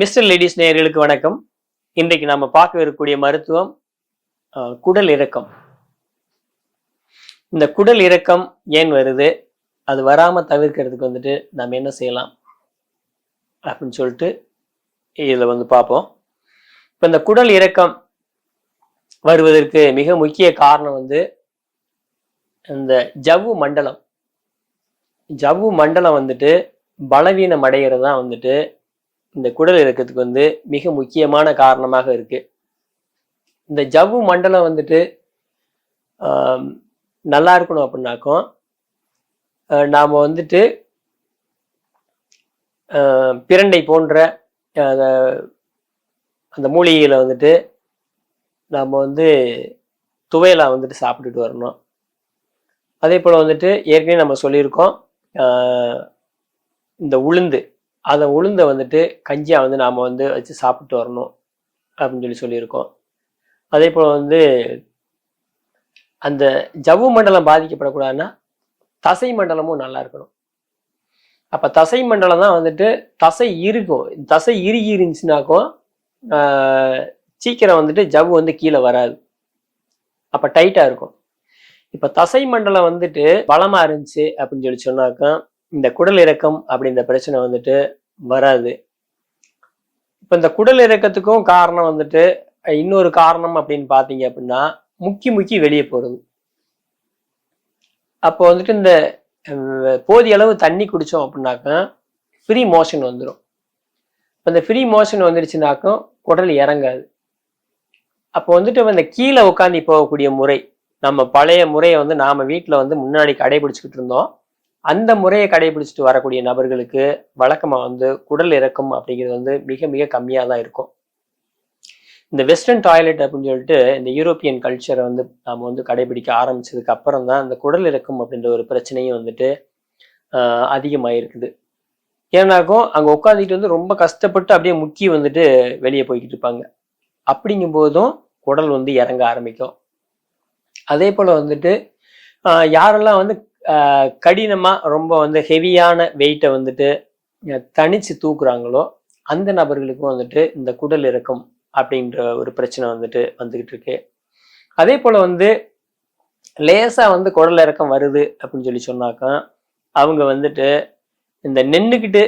Mister ladies நேயர்களுக்கு வணக்கம். இன்றைக்கு நாம பார்க்க இருக்கக்கூடிய மருத்துவம் குடல் இறக்கம். இந்த குடல் இறக்கம் ஏன் வருது, அது வராம தவிர்க்கிறதுக்கு நம்ம என்ன செய்யலாம் அப்படின்னு சொல்லிட்டு இதுல பார்ப்போம். இப்ப இந்த குடல் இறக்கம் வருவதற்கு மிக முக்கிய காரணம் இந்த ஜவ்வு மண்டலம் பலவீனம் அடைகிறது தான் இந்த குடல் இறக்கத்துக்கு மிக முக்கியமான காரணமாக இருக்கு. இந்த ஜவ்வு மண்டலம் நல்லா இருக்கணும் அப்படின்னாக்கும் நாம பிரண்டை போன்ற அந்த மூலிகைகளை நாம துவையலா சாப்பிட்டுட்டு வரணும். அதே போல ஏற்கனவே நம்ம சொல்லியிருக்கோம், இந்த உளுந்தை கஞ்சியா நாம வச்சு சாப்பிட்டு வரணும் அப்படின்னு சொல்லியிருக்கோம். அதே போல அந்த ஜவ்வு மண்டலம் பாதிக்கப்படக்கூடாதுன்னா தசை மண்டலமும் நல்லா இருக்கணும். அப்ப தசை மண்டலம் தான் தசை இருக்கும். தசை இறுகி இருந்துச்சுனாக்கும் சீக்கிரம் ஜவ்வு கீழே வராது, அப்ப டைட்டா இருக்கும். இப்ப தசை மண்டலம் பலமா இருந்துச்சு அப்படின்னு சொன்னாக்கா இந்த குடல் இறக்கம் அப்படின்ற பிரச்சனை வராது. இப்ப இந்த குடல் இறக்கத்துக்கும் காரணம் இன்னொரு காரணம் அப்படின்னு பாத்தீங்க அப்படின்னா முக்கி வெளியே போறது. அப்போ இந்த போதிய அளவு தண்ணி குடிச்சோம் அப்படின்னாக்கா ஃப்ரீ மோஷன் வந்துடும். இந்த ஃப்ரீ மோஷன் வந்துருச்சுனாக்கும் குடல் இறங்காது. அப்போ இந்த கீழே உட்காந்து போகக்கூடிய முறை, நம்ம பழைய முறையை நாம வீட்டுல முன்னாடி கடைபிடிச்சுக்கிட்டு இருந்தோம். அந்த முறையை கடைபிடிச்சிட்டு வரக்கூடிய நபர்களுக்கு வழக்கமா குடல் இறக்கம் அப்படிங்கிறது மிக மிக கம்மியா தான் இருக்கும். இந்த வெஸ்டர்ன் டாய்லெட் அப்படின்னு சொல்லிட்டு இந்த யூரோப்பியன் கல்ச்சரை நாம கடைபிடிக்க ஆரம்பிச்சதுக்கு அப்புறம் தான் இந்த குடல் இறக்கம் அப்படின்ற ஒரு பிரச்சனையும் அதிகமாயிருக்குது. ஏன்னாக்கும் அங்க உட்காந்துக்கிட்டு ரொம்ப கஷ்டப்பட்டு அப்படியே முக்கி வெளியே போய்கிட்டு இருப்பாங்க. அப்படிங்கும் போதும் குடல் இறங்க ஆரம்பிக்கும். அதே போல யாரெல்லாம் கடினமா ரொம்ப ஹெவியான வெயிட்டை தனிச்சு தூக்குறாங்களோ அந்த நபர்களுக்கும் இந்த குடல் இறக்கம் அப்படின்ற ஒரு பிரச்சனை வந்துகிட்டு இருக்கு. அதே போல லேசா குடல் இறக்கம் வருது அப்படின்னு சொன்னாக்கா அவங்க இந்த நின்னுக்கிட்டே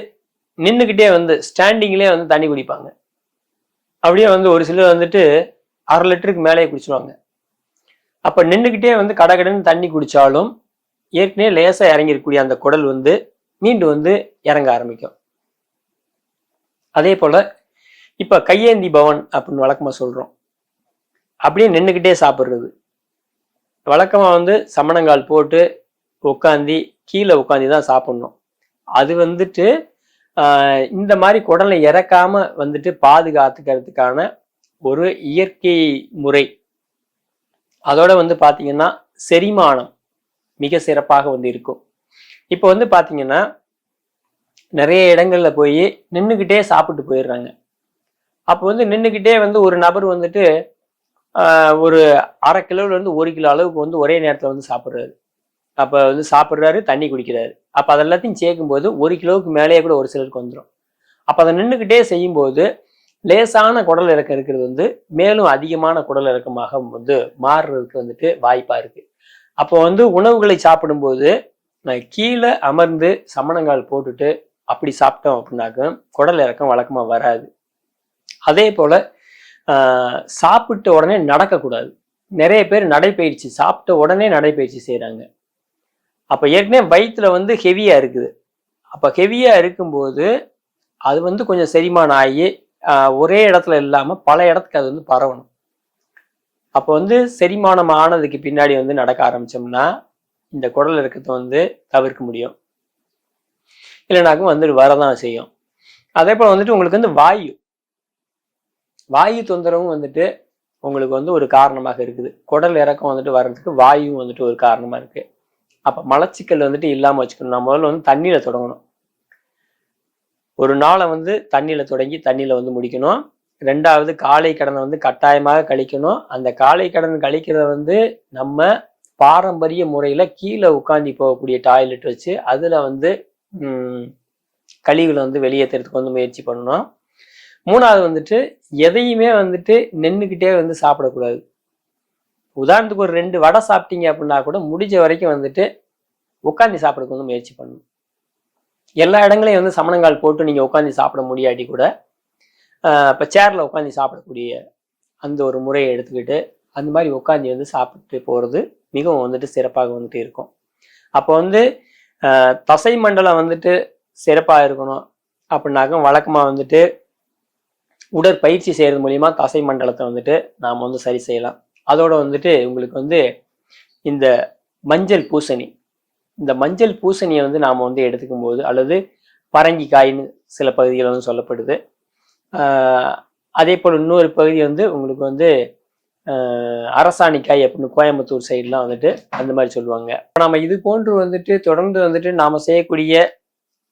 ஸ்டாண்டிங்லேயே தண்ணி குடிப்பாங்க. அப்படியே ஒரு சிலர் 1/2 லிட்டருக்கு மேலே குடிச்சிருவாங்க. அப்ப நின்றுக்கிட்டே கடகடன்னு தண்ணி குடிச்சாலும் ஏற்கனவே லேசா இறங்கிருக்கக்கூடிய அந்த குடல் மீண்டும் இறங்க ஆரம்பிக்கும். அதே போல இப்ப கையேந்தி பவன் அப்படின்னு வழக்கமா சொல்றோம். அப்படியே நின்றுக்கிட்டே சாப்பிடுறது வழக்கமா சமணங்கால் போட்டு உட்காந்தி கீழே உட்காந்து தான் சாப்பிடணும். அது இந்த மாதிரி குடலை இறக்காம பாதுகாத்துக்கிறதுக்கான ஒரு இயற்கை முறை. அதோட பாத்தீங்கன்னா செரிமானம் மிக சிறப்பாக இருக்கும். இப்போ பாத்தீங்கன்னா நிறைய இடங்கள்ல போய் நின்றுக்கிட்டே சாப்பிட்டு போயிடுறாங்க. அப்போ நின்றுக்கிட்டே ஒரு நபர் ஒரு 1/2 கிலோல 1 கிலோ அளவுக்கு ஒரே நேரத்துல சாப்பிட்றாரு. அப்ப சாப்பிட்றாரு, தண்ணி குடிக்கிறாரு. அப்ப அதெல்லாத்தையும் சேர்க்கும்போது 1 கிலோவுக்கு மேலேயே கூட ஒரு சிலருக்கு வந்துடும். அப்ப அதை நின்றுக்கிட்டே செய்யும்போது லேசான குடல் இறக்கம் இருக்கிறது மேலும் அதிகமான குடல் இறக்கமாக மாறுறதுக்கு வாய்ப்பா இருக்கு. அப்போ உணவுகளை சாப்பிடும்போது கீழே அமர்ந்து சமணங்கால் போட்டுட்டு அப்படி சாப்பிட்டோம் அப்படின்னாக்க குடல் இறக்கம் வழக்கமா வராது. அதே போல சாப்பிட்ட உடனே நடக்கக்கூடாது. நிறைய பேர் நடைப்பயிற்சி சாப்பிட்ட உடனே நடைப்பயிற்சி செய்யறாங்க. அப்ப ஏற்கனவே வயிற்றுல ஹெவியா இருக்குது. அப்ப ஹெவியா இருக்கும்போது அது கொஞ்சம் செரிமானம் ஆகி ஒரே இடத்துல இல்லாம பல இடத்துக்கு அது பரவணும். அப்போ செரிமானம் ஆனதுக்கு பின்னாடி நடக்க ஆரம்பிச்சோம்னா இந்த குடல் இறக்கத்தை தவிர்க்க முடியும். இல்லைனாக்கும் வரதான் செய்யும். அதே போல உங்களுக்கு வாயு தொந்தரவும் உங்களுக்கு ஒரு காரணமாக இருக்குது. குடல் இறக்கம் வர்றதுக்கு வாயுவும் ஒரு காரணமா இருக்கு. அப்ப மலச்சிக்கல் இல்லாம வச்சுக்கணும். நம்ம முதல்ல தண்ணியில தொடங்கணும். ஒரு நாளை தண்ணியில தொடங்கி தண்ணியில முடிக்கணும். 2வது காலை கடனை கட்டாயமாக கழிக்கணும். அந்த காலை கடன் கழிக்கிறத நம்ம பாரம்பரிய முறையில கீழே உட்காந்து போகக்கூடிய டாய்லெட் வச்சு அதுல கழிவுகளை வெளியேற்றுறதுக்கு முயற்சி பண்ணணும். 3வது வந்துட்டு எதையுமே வந்துட்டு நின்றுக்கிட்டே வந்து சாப்பிடக்கூடாது. உதாரணத்துக்கு ஒரு 2 வடை சாப்பிட்டீங்க அப்படின்னா கூட முடிஞ்ச வரைக்கும் வந்துட்டு உட்காந்து சாப்பிடறதுக்கு வந்து முயற்சி பண்ணணும். எல்லா இடங்களையும் வந்து சமணங்கால் போட்டு நீங்க உட்காந்து சாப்பிட முடியாட்டி கூட இப்போ சேர்ல உட்காந்து சாப்பிடக்கூடிய அந்த ஒரு முறையை எடுத்துக்கிட்டு அந்த மாதிரி உட்காந்து வந்து சாப்பிட்டு போறது மிகவும் வந்துட்டு சிறப்பாக வந்துட்டு இருக்கும். அப்போ வந்து தசை மண்டலம் வந்துட்டு சிறப்பாக இருக்கணும் அப்படின்னாக்க வழக்கமாக வந்துட்டு உடற்பயிற்சி செய்யறது மூலியமா தசை மண்டலத்தை வந்துட்டு நாம் வந்து சரி செய்யலாம். அதோட வந்துட்டு உங்களுக்கு வந்து இந்த மஞ்சள் பூசணி, இந்த மஞ்சள் பூசணியை வந்து நாம் வந்து எடுத்துக்கும் போது அல்லது பரங்கிக்காய்ன்னு சில பகுதிகள் வந்து சொல்லப்படுது. அதே போல் இன்னொரு பகுதி வந்து உங்களுக்கு வந்து அரசாணிக்காய் அப்படின்னு கோயம்புத்தூர் சைட்லாம் வந்துட்டு அந்த மாதிரி சொல்லுவாங்க. நம்ம இது போன்று வந்துட்டு தொடர்ந்து வந்துட்டு நாம செய்யக்கூடிய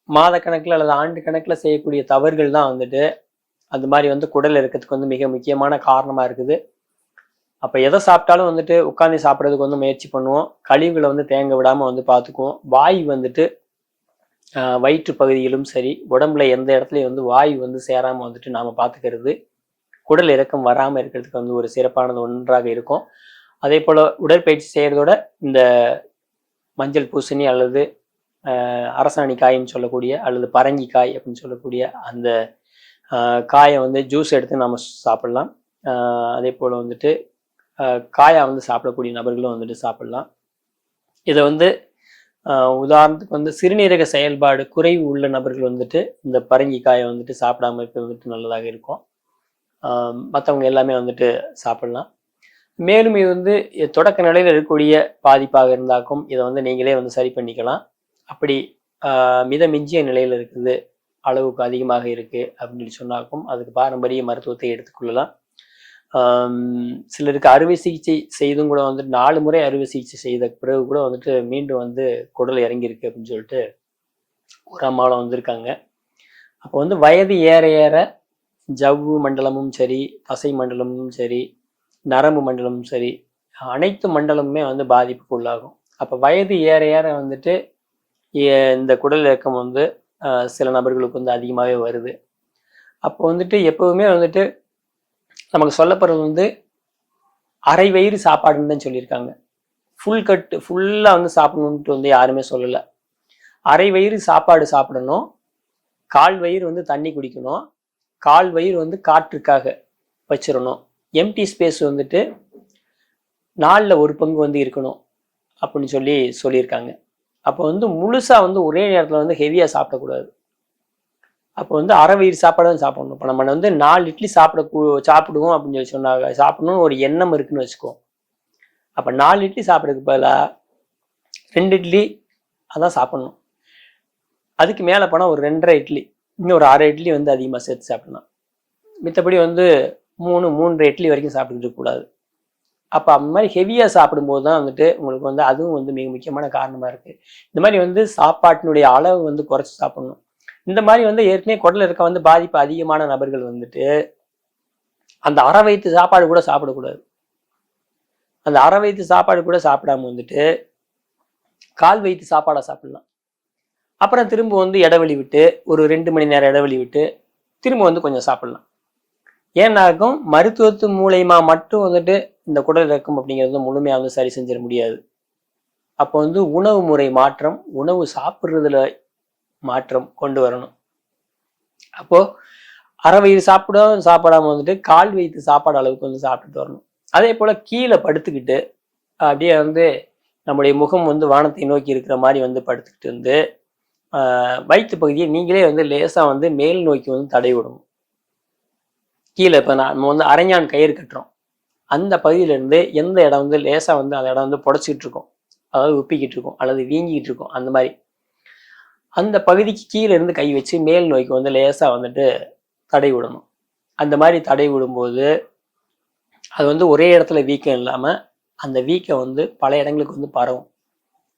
மாத கணக்கில் அல்லது ஆண்டு கணக்கில் செய்யக்கூடிய தவறுகள் தான் வந்துட்டு அந்த மாதிரி வந்து குடல் இருக்கிறதுக்கு வந்து மிக முக்கியமான காரணமா இருக்குது. அப்போ எதை சாப்பிட்டாலும் வந்துட்டு உட்காந்து சாப்பிட்றதுக்கு வந்து முயற்சி பண்ணுவோம். கழிவுகளை வந்து தேங்க விடாமல் வந்து பார்த்துக்குவோம். வாய் வந்துட்டு வயிற்று பகுதியிலும் சரி உடம்புல எந்த இடத்துலையும் வந்து வாயு வந்து சேராமல் வந்துட்டு நாம் பார்த்துக்கிறது குடல் இறக்கம் வராமல் இருக்கிறதுக்கு வந்து ஒரு சிறப்பானது ஒன்றாக இருக்கும். அதே போல் உடற்பயிற்சி செய்கிறதோட இந்த மஞ்சள் பூசணி அல்லது அரசாணி காயின்னு சொல்லக்கூடிய அல்லது பரங்கிக்காய் அப்படின்னு சொல்லக்கூடிய அந்த காயை வந்து ஜூஸ் எடுத்து நம்ம சாப்பிட்லாம். அதே போல் வந்துட்டு காயை வந்து சாப்பிடக்கூடிய நபர்களும் வந்துட்டு சாப்பிட்லாம். இதை வந்து உதாரணத்துக்கு வந்து சிறுநீரக செயல்பாடு குறைவு உள்ள நபர்கள் வந்துட்டு இந்த பரங்கிக்காயை வந்துட்டு சாப்பிடாம இருக்க வந்துட்டு நல்லதாக இருக்கும். மற்றவங்க எல்லாமே வந்துட்டு சாப்பிடலாம். மேலும் இது வந்து தொடக்க நிலையில் இருக்கக்கூடிய பாதிப்பாக இருந்தாக்கும் இதை வந்து நீங்களே வந்து சரி பண்ணிக்கலாம். அப்படி மிதமிஞ்சிய நிலையில் இருக்குது, அளவுக்கு அதிகமாக இருக்கு அப்படின்னு சொன்னாக்கும் அதுக்கு பாரம்பரிய மருத்துவத்தை எடுத்துக்கொள்ளலாம். சிலருக்கு அறுவை சிகிச்சை செய்தும் கூட வந்துட்டு 4 முறை அறுவை சிகிச்சை செய்த பிறகு கூட வந்துட்டு மீண்டும் வந்து குடல் இறங்கியிருக்கு அப்படின்னு சொல்லிட்டு ஒரு அம்மாவில் வந்திருக்காங்க. அப்போ வந்து வயது ஏற ஏற ஜவ்வு மண்டலமும் சரி, தசை மண்டலமும் சரி, நரம்பு மண்டலமும் சரி, அனைத்து மண்டலமுமே வந்து பாதிப்புக்கு உள்ளாகும். அப்போ வயது ஏற ஏற வந்துட்டு இந்த குடல் இறக்கம் வந்து சில நபர்களுக்கு வந்து அதிகமாகவே வருது. அப்போ வந்துட்டு எப்பவுமே வந்துட்டு நமக்கு சொல்லப்படுறது வந்து அரை வயிறு சாப்பாடுன்னு தான் சொல்லியிருக்காங்க. ஃபுல்லாக வந்து சாப்பிடணுன்ட்டு வந்து யாருமே சொல்லலை. அரை வயிறு சாப்பாடு சாப்பிடணும், 1/4 வயிறு வந்து தண்ணி குடிக்கணும், 1/4 வயிறு வந்து காற்றுக்காக வச்சிடணும். எம்டி ஸ்பேஸ் வந்துட்டு 4ல் 1 பங்கு வந்து இருக்கணும் அப்படின்னு சொல்லியிருக்காங்க. அப்போ வந்து முழுசாக வந்து ஒரே நேரத்தில் வந்து ஹெவியாக சாப்பிடக்கூடாது. அப்போ வந்து அரை வயிறு சாப்பாடு தான் சாப்பிடணும். இப்போ நம்ம வந்து 4 இட்லி சாப்பிடுவோம் அப்படின்னு சொல்லி சொன்னாங்க, சாப்பிடணும்னு ஒரு எண்ணம் இருக்குன்னு வச்சுக்கோ. அப்போ 4 இட்லி சாப்பிட்றதுக்கு பதிலாக 2 இட்லி அதான் சாப்பிடணும். அதுக்கு மேலே போனால் ஒரு 2.5 இட்லி, இன்னும் ஒரு அரை இட்லி வந்து அதிகமாக சேர்த்து சாப்பிடலாம். மித்தபடி வந்து 3 இட்லி வரைக்கும் சாப்பிட்டுக்கிட்டு இருக்கக்கூடாது. அப்போ அந்த மாதிரி ஹெவியாக சாப்பிடும்போது தான் வந்துட்டு உங்களுக்கு வந்து அதுவும் வந்து மிக முக்கியமான காரணமாக இருக்குது. இந்த மாதிரி வந்து சாப்பாட்டினுடைய அளவு வந்து குறைச்சி சாப்பிடணும். இந்த மாதிரி வந்து ஏற்கனவே குடல் இருக்க வந்து பாதிப்பு அதிகமான நபர்கள் வந்துட்டு அந்த அரை வயிற்று சாப்பாடு கூட சாப்பிடக்கூடாது. அந்த அரை வயிற்று சாப்பாடு கூட சாப்பிடாம வந்துட்டு 1/4 வயிற்று சாப்பாடாக சாப்பிடலாம். அப்புறம் திரும்ப வந்து இடைவெளி விட்டு ஒரு 2 மணி நேரம் இடைவெளி விட்டு திரும்ப வந்து கொஞ்சம் சாப்பிடலாம். ஏன்னாக்கும் மருத்துவத்து மூலயமா மட்டும் வந்துட்டு இந்த குடல் இறக்கம் அப்படிங்கிறது முழுமையாக வந்து சரி செஞ்சிட முடியாது. அப்போ வந்து உணவு முறை மாற்றம், உணவு சாப்பிட்றதுல மாற்றம் கொண்டு வரணும். அப்போ அரை வயிறு சாப்பிடாம வந்துட்டு 1/4 வயிற்று சாப்பாடு அளவுக்கு வந்து சாப்பிட்டுட்டு வரணும். அதே போல கீழே படுத்துக்கிட்டு அப்படியே வந்து நம்முடைய முகம் வந்து வானத்தை நோக்கி இருக்கிற மாதிரி வந்து படுத்துக்கிட்டு வந்து வயிற்று பகுதியை நீங்களே வந்து லேசாக வந்து மேல் நோக்கி வந்து தடை விடணும். கீழே இப்போ நம்ம வந்து அரைஞான் கயிறு கட்டுறோம், அந்த பகுதியிலேருந்து எந்த இடம் வந்து லேசாக வந்து அந்த இடம் வந்து புடச்சிக்கிட்டு இருக்கும், அதாவது உப்பிக்கிட்டு இருக்கும் அல்லது வீங்கிக்கிட்டு இருக்கும், அந்த மாதிரி அந்த பகுதிக்கு கீழே இருந்து கை வச்சு மேல் நோய்க்கு வந்து லேசாக வந்துட்டு தடை விடணும். அந்த மாதிரி தடை விடும்போது அது வந்து ஒரே இடத்துல வீக்கம் இல்லாமல் அந்த வீக்கம் வந்து பல இடங்களுக்கு வந்து பரவும்.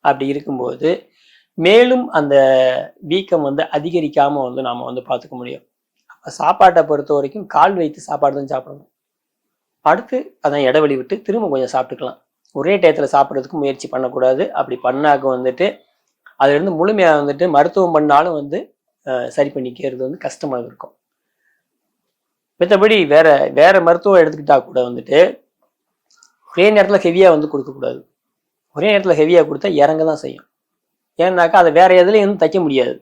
அப்படி இருக்கும்போது மேலும் அந்த வீக்கம் வந்து அதிகரிக்காமல் வந்து நாம் வந்து பார்த்துக்க முடியும். அப்போ சாப்பாட்டை பொறுத்த வரைக்கும் 1/4 வயிற்று சாப்பாடு தான் சாப்பிடணும். அடுத்து அதான் இடைவெளி விட்டு திரும்ப கொஞ்சம் சாப்பிட்டுக்கலாம். ஒரே டயத்தில் சாப்பிட்றதுக்கு முயற்சி பண்ணக்கூடாது. அப்படி பண்ணாக்க வந்துட்டு அதுலேருந்து முழுமையாக வந்துட்டு மருத்துவம் பண்ணாலும் வந்து சரி பண்ணிக்கிறது வந்து கஷ்டமாக இருக்கும். மற்றபடி வேற வேற மருத்துவம் எடுத்துக்கிட்டா கூட வந்துட்டு ஒரே நேரத்தில் ஹெவியாக வந்து கொடுக்கக்கூடாது. ஒரே நேரத்தில் ஹெவியாக கொடுத்தா இறங்க தான் செய்யும். ஏன்னாக்கா அதை வேற எதுலையும் வந்து தைக்க முடியாது.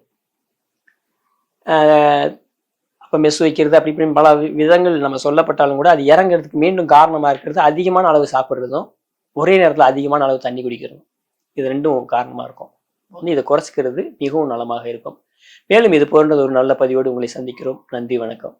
அப்போ மெஸ் வைக்கிறது அப்படி இப்படின்னு பல விதங்கள் நம்ம சொல்லப்பட்டாலும் கூட அது இறங்குறதுக்கு மீண்டும் காரணமாக இருக்கிறது அதிகமான அளவு சாப்பிட்றதும் ஒரே நேரத்தில் அதிகமான அளவு தண்ணி குடிக்கிறதும். இது ரெண்டும் காரணமாக இருக்கும். வந்து இதை குறைச்சிக்கிறது மிகவும் நலமாக இருக்கும். மேலும் இது போன்ற ஒரு நல்ல பதிவோடு உங்களை சந்திக்கிறோம். நன்றி, வணக்கம்.